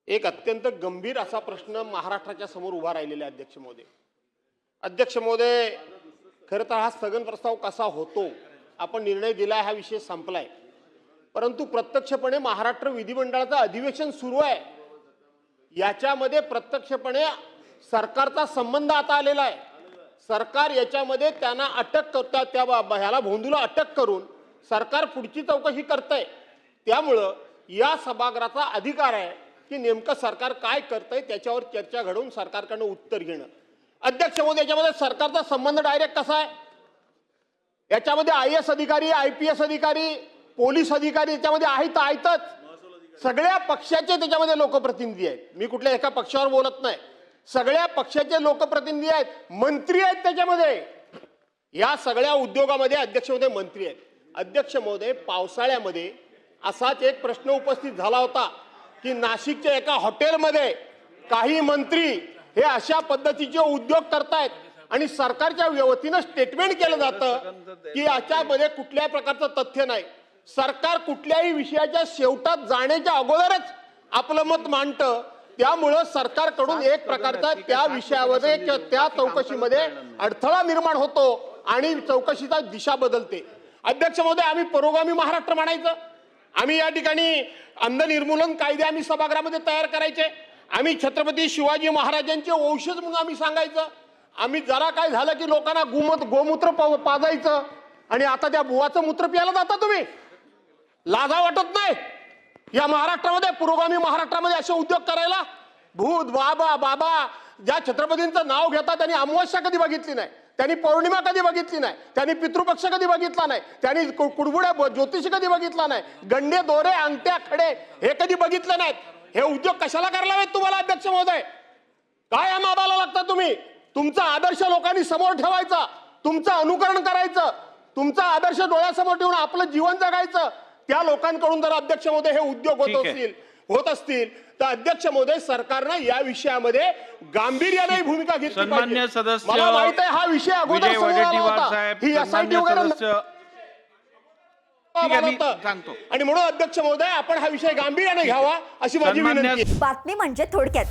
एक अत्यंत गंभीर असा प्रश्न महाराष्ट्राच्या समोर उभा राहिलेला आहे अध्यक्ष महोदय. अध्यक्ष महोदय, खरं तर हा स्थगन प्रस्ताव कसा होतो आपण निर्णय दिला, हा विषय संपलाय. परंतु प्रत्यक्षपणे महाराष्ट्र विधिमंडळाचं अधिवेशन सुरू आहे, याच्यामध्ये प्रत्यक्षपणे सरकारचा संबंध आता आलेला आहे. सरकार याच्यामध्ये त्यांना अटक करता, त्या ह्याला भोंदूला अटक करून सरकार पुढची चौकशी करतंय. त्यामुळं या सभागृहाचा अधिकार आहे की नेमकं सरकार काय करतंय त्याच्यावर चर्चा घडवून सरकारकडनं उत्तर घेणं. अध्यक्ष महोदय, याच्यामध्ये सरकारचा संबंध डायरेक्ट कसा आहे, याच्यामध्ये IAS अधिकारी, IPS अधिकारी, पोलीस अधिकारी याच्यामध्ये आहेतच. सगळ्या पक्षाचे त्याच्यामध्ये लोकप्रतिनिधी आहेत. मी कुठल्या एका पक्षावर बोलत नाही, सगळ्या पक्षाचे लोकप्रतिनिधी आहेत, मंत्री आहेत त्याच्यामध्ये. या सगळ्या उद्योगामध्ये अध्यक्ष महोदय मंत्री आहेत. अध्यक्ष महोदय, पावसाळ्यामध्ये असाच एक प्रश्न उपस्थित झाला होता की नाशिकच्या एका हॉटेलमध्ये काही मंत्री हे अशा पद्धतीचे उद्योग करतायत आणि सरकारच्या वतीनं स्टेटमेंट केलं जातं की याच्यामध्ये कुठल्याही प्रकारचं तथ्य नाही. सरकार कुठल्याही विषयाच्या शेवटात जाण्याच्या अगोदरच आपलं मत मांडतं. त्यामुळं सरकारकडून एक प्रकारचा त्या विषयामध्ये किंवा त्या चौकशीमध्ये अडथळा निर्माण होतो आणि चौकशीचा दिशा बदलते. अध्यक्ष महोदय, आम्ही पुरोगामी महाराष्ट्र म्हणायचं, आम्ही या ठिकाणी अंध निर्मूलन कायदे आम्ही सभागृहामध्ये तयार करायचे, आम्ही छत्रपती शिवाजी महाराजांचे वंशज म्हणून आम्ही सांगायचं, आम्ही जरा काय झालं की लोकांना गोमूत्र पाजायचं आणि आता त्या बुवाचं मूत्र प्यायला जाता तुम्ही. लाजा वाटत नाही या महाराष्ट्रामध्ये, पुरोगामी महाराष्ट्रामध्ये असे उद्योग करायला? भूत बाबा ज्या छत्रपतींचं नाव घेतात त्यांनी अमावस्या कधी बघितली नाही, त्यांनी पौर्णिमा कधी बघितली नाही, त्यांनी पितृपक्ष कधी बघितला नाही, त्यांनी कुडबुड्या ज्योतिषी कधी बघितला नाही, गंडे दोरे अंगठ्या खडे हे कधी बघितले नाहीत. हे उद्योग कशाला करायला हवेत तुम्हाला अध्यक्ष महोदय? काय या माबाला लागता तुम्ही? तुमचा आदर्श लोकांनी समोर ठेवायचा, तुमचं अनुकरण करायचं, तुमचा आदर्श डोळ्यासमोर ठेवून आपलं जीवन जगायचं. त्या लोकांकडून जर अध्यक्ष महोदय हे उद्योग होत असतील तर अध्यक्ष महोदय सरकारनं या विषयामध्ये गांभीर्याने भूमिका घेतली पाहिजे. मला माहित आहे हा विषय अगोदर समोर आला होता, ही SIT वगैरे आणि म्हणून अध्यक्ष महोदय आपण हा विषय गांभीर्याने घ्यावा अशी माझी विनंती आहे. बातमी म्हणजे थोडक्यात.